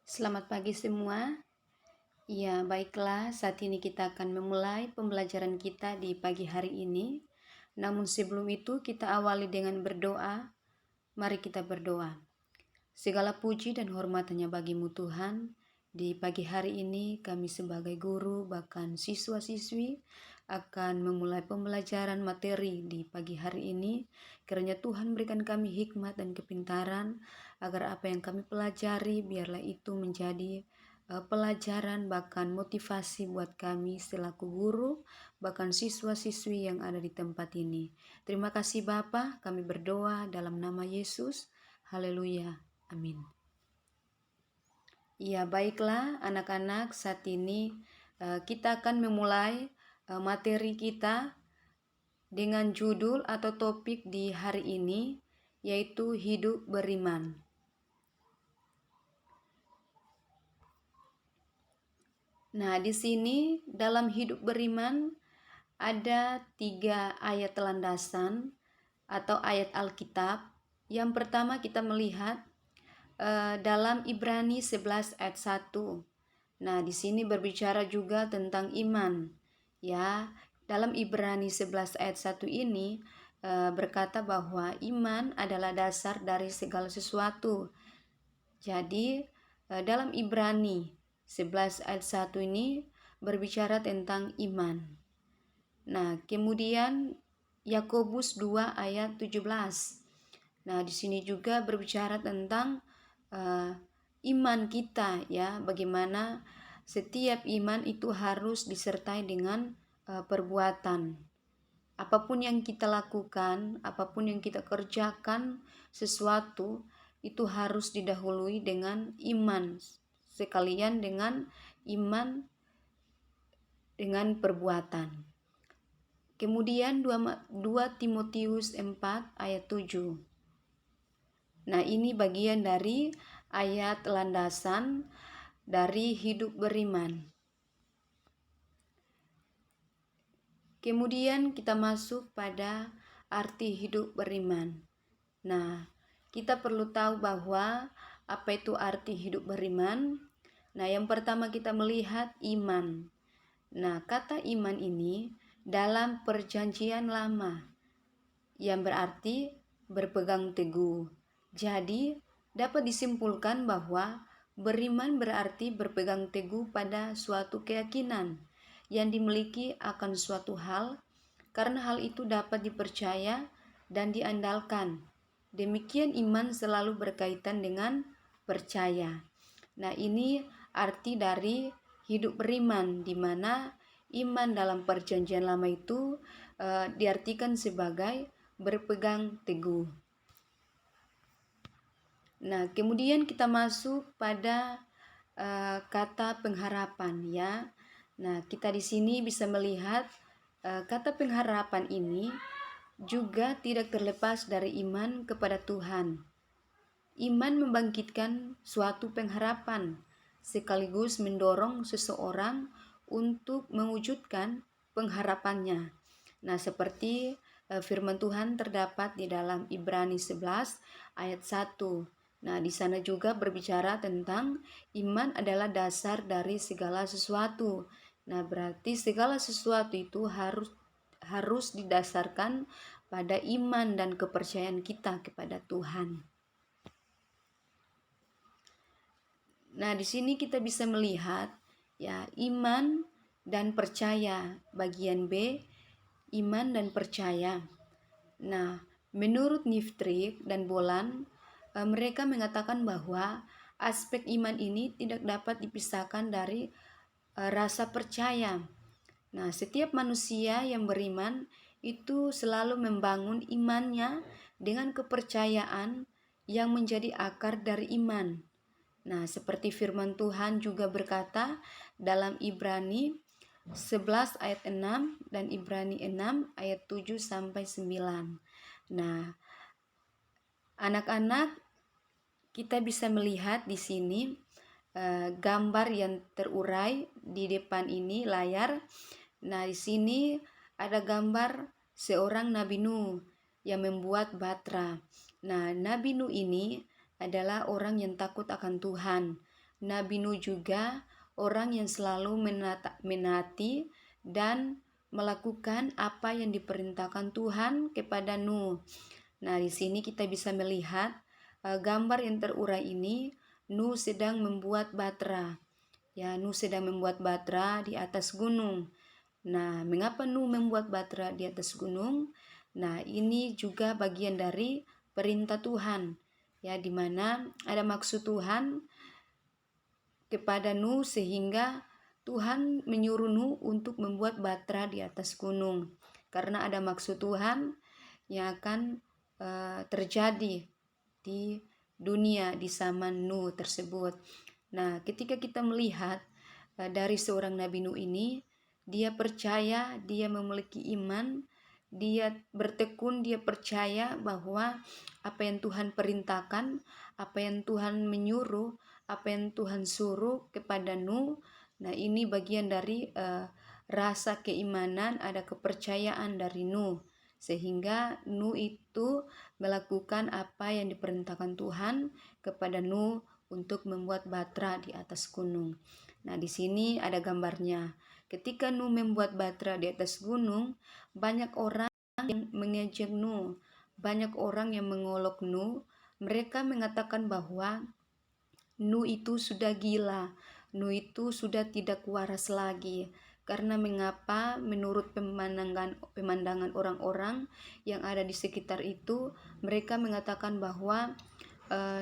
Selamat pagi semua. Ya, baiklah, saat ini kita akan memulai pembelajaran kita di pagi hari ini. Namun sebelum itu kita awali dengan berdoa. Mari kita berdoa. Segala puji dan hormat hanya bagimu Tuhan. Di pagi hari ini kami sebagai guru bahkan siswa-siswi akan memulai pembelajaran materi di pagi hari ini. Kiranya Tuhan berikan kami hikmat dan kepintaran agar apa yang kami pelajari biarlah itu menjadi pelajaran bahkan motivasi buat kami selaku guru bahkan siswa-siswi yang ada di tempat ini. Terima kasih Bapa, kami berdoa dalam nama Yesus. Haleluya. Amin. Ya, baiklah anak-anak, saat ini kita akan memulai materi kita dengan judul atau topik di hari ini yaitu hidup beriman. Nah, di sini dalam hidup beriman ada 3 ayat landasan atau ayat Alkitab. Yang pertama kita melihat dalam Ibrani 11 ayat 1. Nah, di sini berbicara juga tentang iman. Ya, dalam Ibrani 11 ayat 1 ini berkata bahwa iman adalah dasar dari segala sesuatu. Jadi, dalam Ibrani 11 ayat 1 ini berbicara tentang iman. Nah, kemudian Yakobus 2 ayat 17. Nah, di sini juga berbicara tentang iman kita, ya, bagaimana setiap iman itu harus disertai dengan perbuatan. Apapun yang kita lakukan, apapun yang kita kerjakan, sesuatu itu harus didahului dengan iman, sekalian dengan iman dengan perbuatan. Kemudian 2 Timotius 4 ayat 7. Nah, ini bagian dari ayat landasan dari hidup beriman. Kemudian kita masuk pada arti hidup beriman. Nah, kita perlu tahu bahwa apa itu arti hidup beriman. Nah, yang pertama kita melihat iman. Nah, kata iman ini dalam perjanjian lama yang berarti berpegang teguh. Jadi, dapat disimpulkan bahwa beriman berarti berpegang teguh pada suatu keyakinan yang dimiliki akan suatu hal, karena hal itu dapat dipercaya dan diandalkan. Demikian iman selalu berkaitan dengan percaya. Nah, ini arti dari hidup beriman, di mana iman dalam perjanjian lama itu diartikan sebagai berpegang teguh. Nah, kemudian kita masuk pada kata pengharapan, ya. Nah, kita di sini bisa melihat kata pengharapan ini juga tidak terlepas dari iman kepada Tuhan. Iman membangkitkan suatu pengharapan sekaligus mendorong seseorang untuk mewujudkan pengharapannya. Nah, seperti firman Tuhan terdapat di dalam Ibrani 11 ayat 1. Nah, di sana juga berbicara tentang iman adalah dasar dari segala sesuatu. Nah, berarti segala sesuatu itu harus didasarkan pada iman dan kepercayaan kita kepada Tuhan. Nah, di sini kita bisa melihat ya iman dan percaya. Bagian B, iman dan percaya. Nah, menurut Niftrik dan Bolan, mereka mengatakan bahwa aspek iman ini tidak dapat dipisahkan dari rasa percaya. Nah, setiap manusia yang beriman itu selalu membangun imannya dengan kepercayaan yang menjadi akar dari iman. Nah, seperti firman Tuhan juga berkata dalam Ibrani 11 ayat 6 dan Ibrani 6 ayat 7 sampai 9. Nah, anak-anak, kita bisa melihat di sini gambar yang terurai di depan ini layar. Nah, di sini ada gambar seorang Nabi Nuh yang membuat batra. Nah, Nabi Nuh ini adalah orang yang takut akan Tuhan. Nabi Nuh juga orang yang selalu menaati dan melakukan apa yang diperintahkan Tuhan kepada Nuh. Nah, di sini kita bisa melihat gambar yang terurai ini. Nuh sedang membuat batra. Ya, Nuh sedang membuat batra di atas gunung. Nah, mengapa Nuh membuat batra di atas gunung? Nah, ini juga bagian dari perintah Tuhan. Ya, di mana ada maksud Tuhan kepada Nuh sehingga Tuhan menyuruh Nuh untuk membuat batra di atas gunung. Karena ada maksud Tuhan yang akan terjadi di dunia di zaman Nuh tersebut. Nah, ketika kita melihat dari seorang Nabi Nuh ini, dia percaya, dia memiliki iman, dia bertekun, dia percaya bahwa apa yang Tuhan perintahkan, apa yang Tuhan menyuruh, apa yang Tuhan suruh kepada Nuh. Nah, ini bagian dari rasa keimanan, ada kepercayaan dari Nuh. Sehingga Nuh itu melakukan apa yang diperintahkan Tuhan kepada Nuh untuk membuat batra di atas gunung. Nah, di sini ada gambarnya. Ketika Nuh membuat batra di atas gunung, banyak orang yang mengejek Nuh, banyak orang yang mengolok Nuh. Mereka mengatakan bahwa Nuh itu sudah gila, Nuh itu sudah tidak waras lagi. Karena mengapa menurut pemandangan orang-orang yang ada di sekitar itu, mereka mengatakan bahwa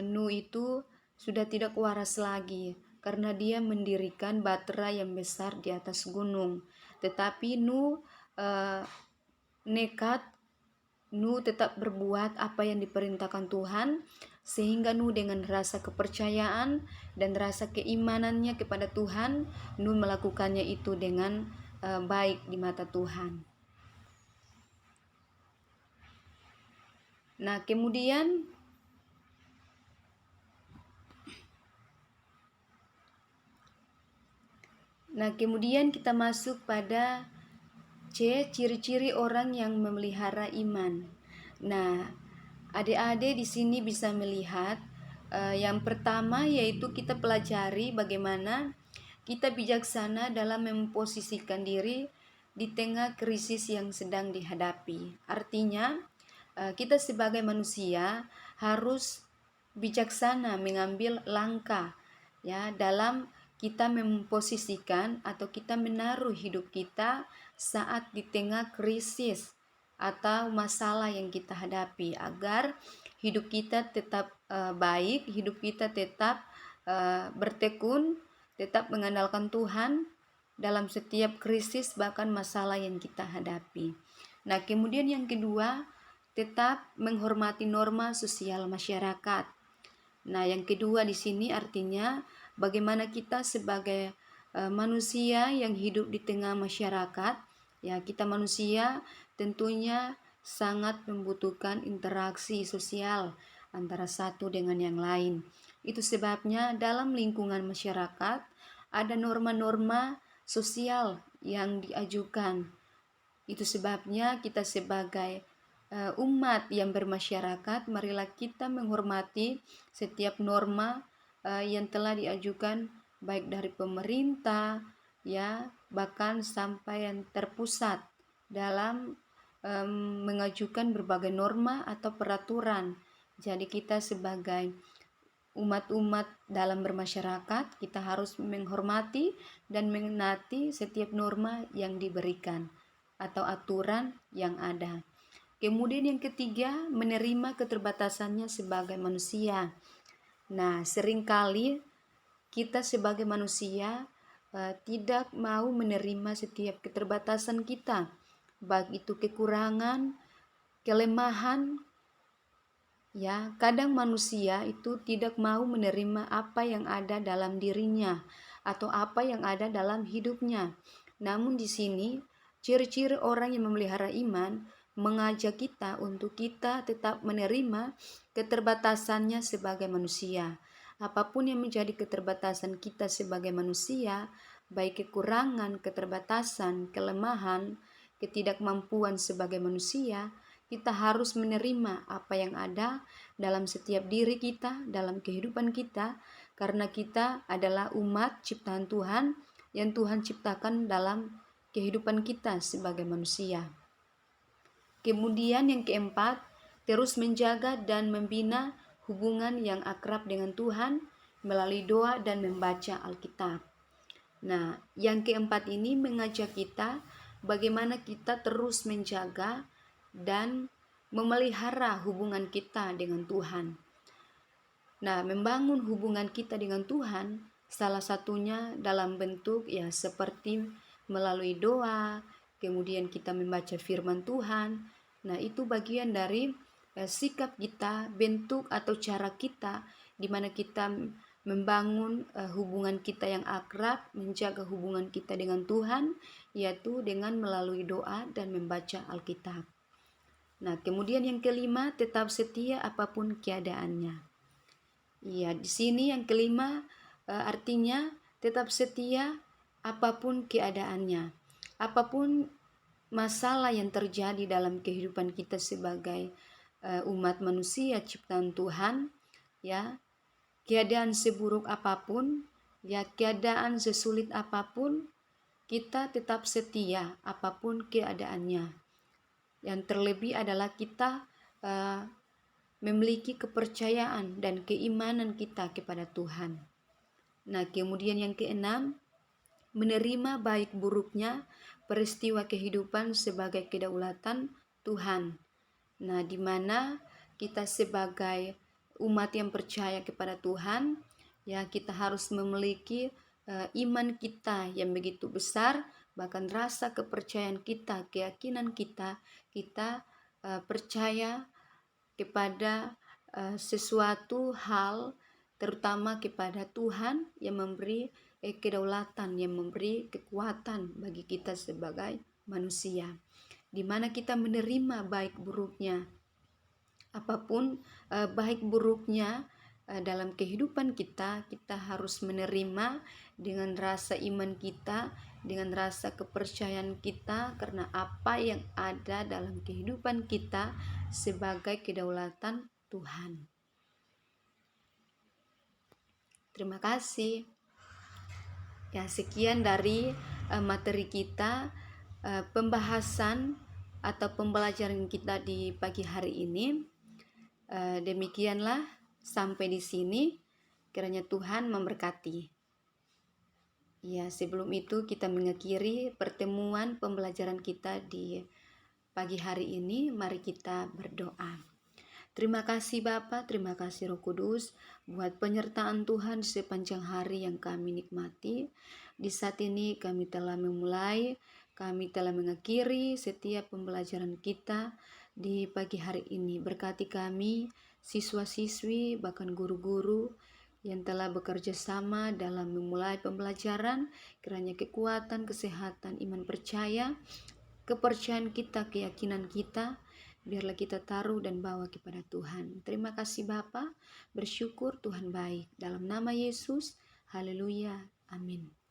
Nuh itu sudah tidak waras lagi karena dia mendirikan batra yang besar di atas gunung. Tetapi Nuh nekat, Nuh tetap berbuat apa yang diperintahkan Tuhan, sehingga Nuh dengan rasa kepercayaan dan rasa keimanannya kepada Tuhan, Nuh melakukannya itu dengan baik di mata Tuhan. Nah, kemudian kita masuk pada C, ciri-ciri orang yang memelihara iman. Nah, adik-adik di sini bisa melihat yang pertama yaitu kita pelajari bagaimana kita bijaksana dalam memposisikan diri di tengah krisis yang sedang dihadapi. Artinya, kita sebagai manusia harus bijaksana mengambil langkah ya dalam kita memposisikan atau kita menaruh hidup kita saat di tengah krisis atau masalah yang kita hadapi, agar hidup kita tetap baik, hidup kita tetap bertekun, tetap mengandalkan Tuhan dalam setiap krisis bahkan masalah yang kita hadapi. Nah, kemudian yang kedua, tetap menghormati norma sosial masyarakat. Nah, yang kedua di sini artinya bagaimana kita sebagai manusia yang hidup di tengah masyarakat, ya kita manusia tentunya sangat membutuhkan interaksi sosial antara satu dengan yang lain. Itu sebabnya dalam lingkungan masyarakat ada norma-norma sosial yang diajukan. Itu sebabnya kita sebagai umat yang bermasyarakat, marilah kita menghormati setiap norma yang telah diajukan baik dari pemerintah ya, bahkan sampai yang terpusat dalam mengajukan berbagai norma atau peraturan. Jadi kita sebagai umat-umat dalam bermasyarakat, kita harus menghormati dan menaati setiap norma yang diberikan atau aturan yang ada. Kemudian yang ketiga, menerima keterbatasannya sebagai manusia. Nah, seringkali kita sebagai manusia tidak mau menerima setiap keterbatasan kita, baik itu kekurangan, kelemahan. Ya, kadang manusia itu tidak mau menerima apa yang ada dalam dirinya atau apa yang ada dalam hidupnya. Namun di sini ciri-ciri orang yang memelihara iman mengajak kita untuk kita tetap menerima keterbatasannya sebagai manusia. Apapun yang menjadi keterbatasan kita sebagai manusia, baik kekurangan, keterbatasan, kelemahan, ketidakmampuan sebagai manusia, kita harus menerima apa yang ada dalam setiap diri kita, dalam kehidupan kita, karena kita adalah umat ciptaan Tuhan yang Tuhan ciptakan dalam kehidupan kita sebagai manusia. Kemudian yang keempat, terus menjaga dan membina hubungan yang akrab dengan Tuhan melalui doa dan membaca Alkitab. Nah, yang keempat ini mengajak kita bagaimana kita terus menjaga dan memelihara hubungan kita dengan Tuhan. Nah, membangun hubungan kita dengan Tuhan salah satunya dalam bentuk ya seperti melalui doa, kemudian kita membaca firman Tuhan. Nah, itu bagian dari sikap kita, bentuk atau cara kita di mana kita membangun hubungan kita yang akrab, menjaga hubungan kita dengan Tuhan, yaitu dengan melalui doa dan membaca Alkitab. Nah, kemudian yang kelima, tetap setia apapun keadaannya. Iya, di sini yang kelima artinya tetap setia apapun keadaannya. Apapun masalah yang terjadi dalam kehidupan kita sebagai umat manusia ciptaan Tuhan, ya, keadaan seburuk apapun, ya, keadaan sesulit apapun, kita tetap setia apapun keadaannya. Yang terlebih adalah kita memiliki kepercayaan dan keimanan kita kepada Tuhan. Nah, kemudian yang keenam, menerima baik buruknya peristiwa kehidupan sebagai kedaulatan Tuhan. Nah, di mana kita sebagai umat yang percaya kepada Tuhan, ya, kita harus memiliki iman kita yang begitu besar, bahkan rasa kepercayaan kita, keyakinan kita percaya kepada sesuatu hal, terutama kepada Tuhan yang memberi kedaulatan, yang memberi kekuatan bagi kita sebagai manusia, di mana kita menerima baik buruknya apapun baik buruknya dalam kehidupan kita harus menerima dengan rasa iman kita, dengan rasa kepercayaan kita, karena apa yang ada dalam kehidupan kita sebagai kedaulatan Tuhan. Terima kasih. Ya, sekian dari materi kita, pembahasan atau pembelajaran kita di pagi hari ini. Demikianlah, sampai di sini. Kiranya Tuhan memberkati. Ya, sebelum itu kita mengakhiri pertemuan pembelajaran kita di pagi hari ini. Mari kita berdoa. Terima kasih Bapa, terima kasih Roh Kudus buat penyertaan Tuhan sepanjang hari yang kami nikmati. Di saat ini kami telah mengakhiri setiap pembelajaran kita di pagi hari ini. Berkati kami, siswa-siswi, bahkan guru-guru yang telah bekerja sama dalam memulai pembelajaran. Kiranya kekuatan, kesehatan, iman percaya, kepercayaan kita, keyakinan kita, biarlah kita taruh dan bawa kepada Tuhan. Terima kasih Bapa, bersyukur Tuhan baik. Dalam nama Yesus, haleluya, amin.